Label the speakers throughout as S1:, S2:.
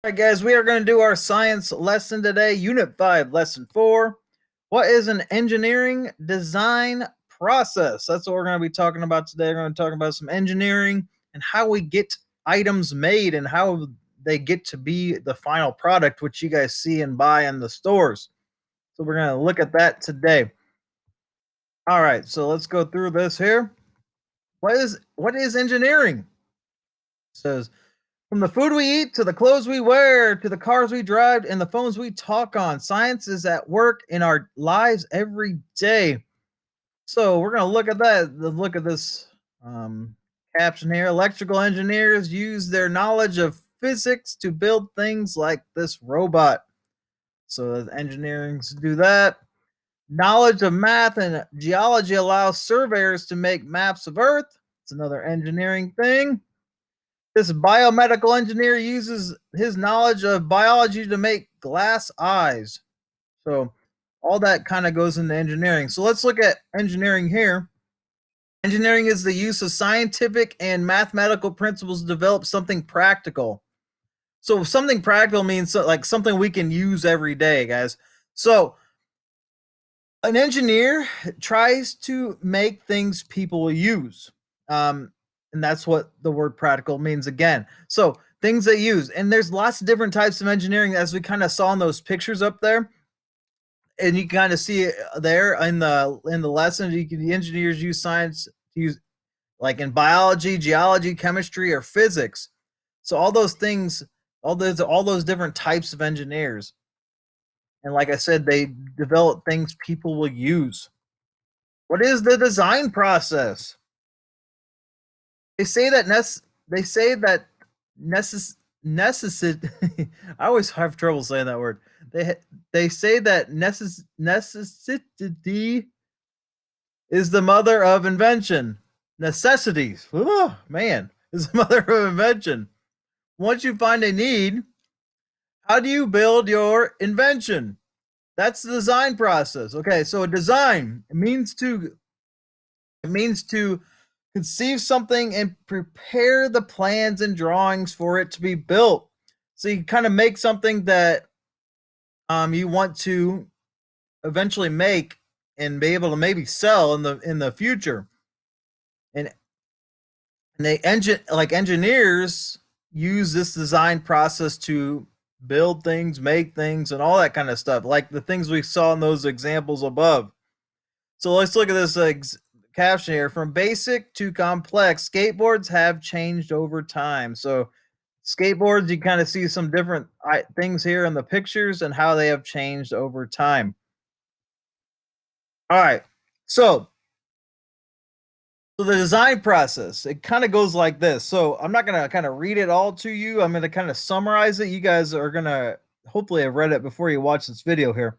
S1: All right, guys, we are going to do our science lesson today, Unit 5, Lesson 4. What is an engineering design process? That's what we're going to be talking about today. We're going to talk about some engineering and how we get items made and how they get to be the final product, which you guys see and buy in the stores. So we're going to look at that today. All right, so let's go through this here. What is engineering? It says from the food we eat to the clothes we wear to the cars we drive and the phones we talk on, science is at work in our lives every day. So we're gonna look at that. Look at this caption here. Electrical engineers use their knowledge of physics to build things like this robot. So the engineering do that. Knowledge of math and geology allows surveyors to make maps of Earth. It's another engineering thing. This biomedical engineer uses his knowledge of biology to make glass eyes. So all that kind of goes into engineering. So let's look at engineering here. Engineering is the use of scientific and mathematical principles to develop something practical. So something practical means like something we can use every day, guys. So an engineer tries to make things people will use. Um, and that's what the word practical means again. So things they use, and there's lots of different types of engineering as we kind of saw in those pictures up there, and you kind of see it there in the lesson. The engineers use science to use like in biology, geology, chemistry, or physics. So all those things, all those different types of engineers, and like I said, they develop things people will use. What is the design process? They say that they say that necessit I always have trouble saying that word. They say that necessity is the mother of invention. Necessities, oh man, is the mother of invention. Once you find a need, how do you build your invention? That's the design process. Okay, so a design it means to conceive something and prepare the plans and drawings for it to be built. So you kind of make something that you want to eventually make and be able to maybe sell in the future. And engineers use this design process to build things, make things, and all that kind of stuff, like the things we saw in those examples above. So let's look at this caption here. From basic to complex, skateboards have changed over time. So, skateboards, you kind of see some different things here in the pictures and how they have changed over time. All right. So, so the design process, it kind of goes like this. So, I'm not going to kind of read it all to you. I'm going to kind of summarize it. You guys are going to hopefully have read it before you watch this video here.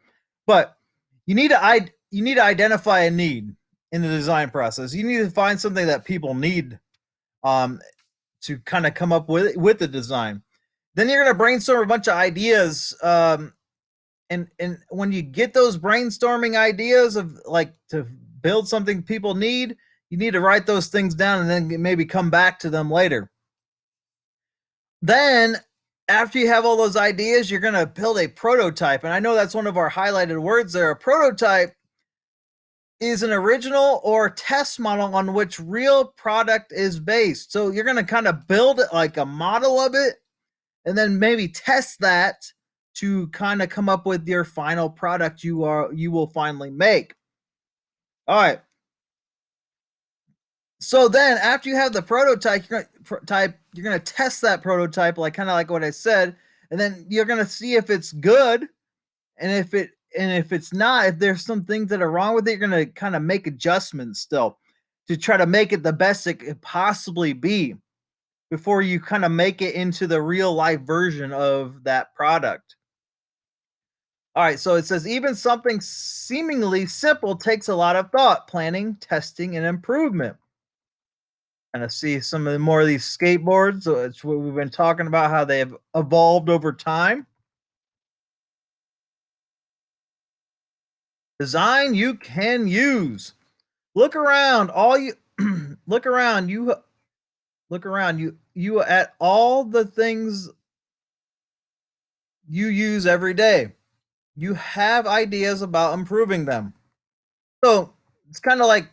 S1: But you need to identify a need in the design process. You need to find something that people need um, to kind of come up with the design. Then you're going to brainstorm a bunch of ideas, and when you get those brainstorming ideas of like to build something people need, you need to write those things down and then maybe come back to them later. Then after you have all those ideas, you're going to build a prototype. And I know that's one of our highlighted words there. A prototype is an original or test model on which real product is based. So you're going to kind of build it like a model of it and then maybe test that to kind of come up with your final product you will finally make. All right. So then after you have the you're going to test that prototype like kind of like what I said, and then you're going to see if it's good, and if it's not, if there's some things that are wrong with it, you're going to kind of make adjustments still to try to make it the best it could possibly be before you kind of make it into the real life version of that product. All right, so it says even something seemingly simple takes a lot of thought, planning, testing, and improvement. And I see some of the more of these skateboards. So it's what we've been talking about, how they have evolved over time. Design you can use. Look around. All you look around. You look around. You at all the things you use every day. You have ideas about improving them. So it's kind of like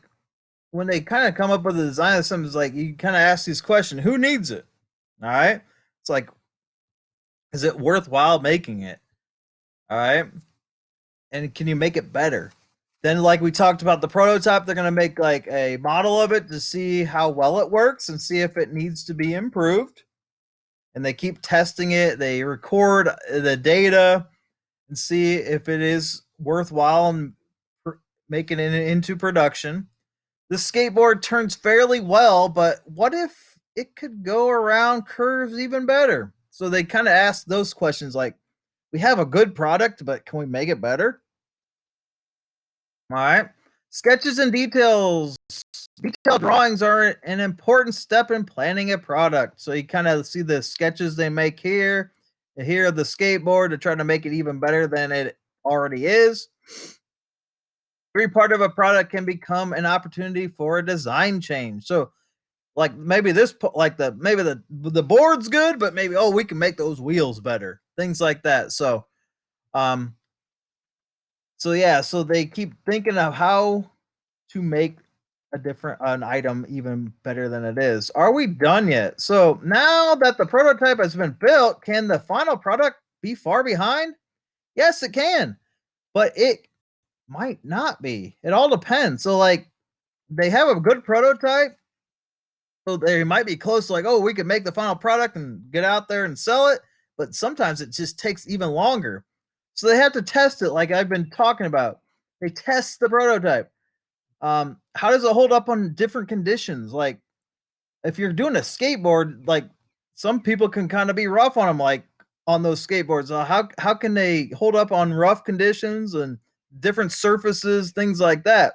S1: when they kind of come up with a design of something, it's like you kind of ask this question: Who needs it? All right. It's like, is it worthwhile making it? All right. And can you make it better? Then, like we talked about the prototype, they're going to make like a model of it to see how well it works and see if it needs to be improved. And they keep testing it. They record the data and see if it is worthwhile and making it into production. The skateboard turns fairly well, but what if it could go around curves even better? So they kind of ask those questions like, we have a good product, but can we make it better? All right. Sketches and details. Detailed drawings are an important step in planning a product. So you kind of see the sketches they make here, here of the skateboard to try to make it even better than it already is. Every part of a product can become an opportunity for a design change. So like maybe this like the board's good, but maybe we can make those wheels better. Things like that. Um so yeah, so they keep thinking of how to make an item even better than it is. Are we done yet? So now that the prototype has been built, can the final product be far behind? Yes, it can, but it might not be. It all depends. So like they have a good prototype, so they might be close to like, oh, we could make the final product and get out there and sell it. But sometimes it just takes even longer. So they have to test it, like I've been talking about. They test the prototype. How does it hold up on different conditions? Like if you're doing a skateboard, like some people can kind of be rough on them, like on those skateboards. How can they hold up on rough conditions and different surfaces, things like that?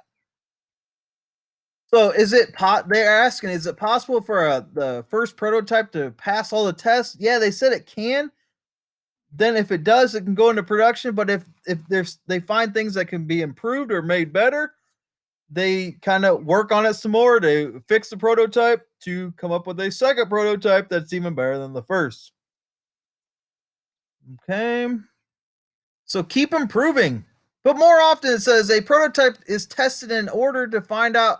S1: So is it they're asking, is it possible for the first prototype to pass all the tests? Yeah, they said it can. Then if it does, it can go into production. But if they find things that can be improved or made better, they kind of work on it some more to fix the prototype to come up with a second prototype that's even better than the first. Okay. So keep improving. But more often it says a prototype is tested in order to find out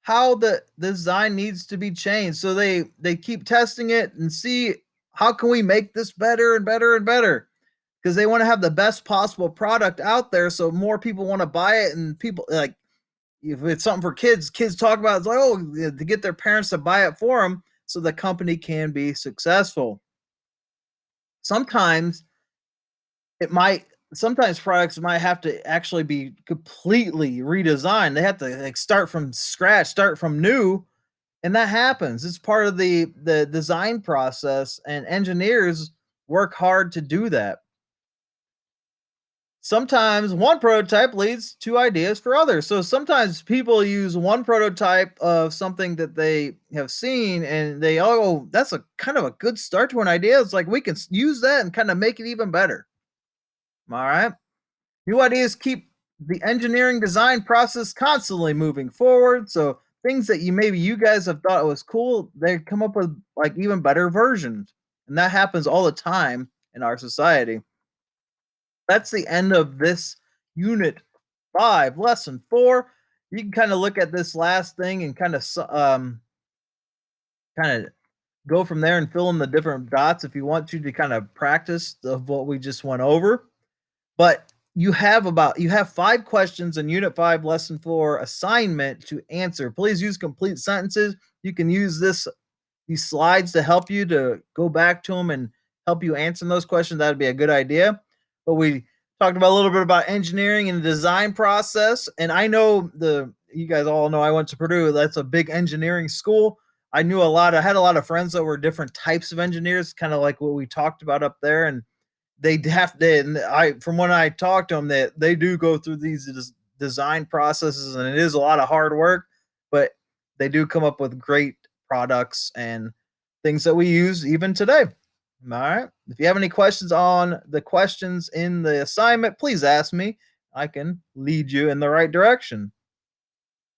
S1: how the design needs to be changed. So they keep testing it and see how can we make this better and better and better because they want to have the best possible product out there so more people want to buy it and people like if it's something for kids, kids talk about it's like to get their parents to buy it for them so the company can be successful. Sometimes it might sometimes products might have to actually be completely redesigned. They have to like start from scratch, start from new, and that happens. It's part of the design process and engineers work hard to do that. Sometimes one prototype leads to ideas for others. So sometimes people use one prototype of something that they have seen and they that's a kind of a good start to an idea. It's like we can use that and kind of make it even better. All right. New ideas keep the engineering design process constantly moving forward. So things that maybe you guys have thought was cool, they come up with like even better versions. And that happens all the time in our society. That's the end of this unit 5, lesson 4. You can kind of look at this last thing and kind of go from there and fill in the different dots if you want to kind of practice of what we just went over. But you have 5 questions in unit 5 lesson 4 assignment to answer. Please use complete sentences. You can use these slides to help you to go back to them and help you answer those questions. That'd be a good idea. But we talked about a little bit about engineering and the design process. And I know you guys all know I went to Purdue. That's a big engineering school. I had a lot of friends that were different types of engineers, kind of like what we talked about up there. And they have to, and from when I talked to them, that they do go through these design processes and it is a lot of hard work, but they do come up with great products and things that we use even today. All right. If you have any questions on the questions in the assignment, please ask me. I can lead you in the right direction.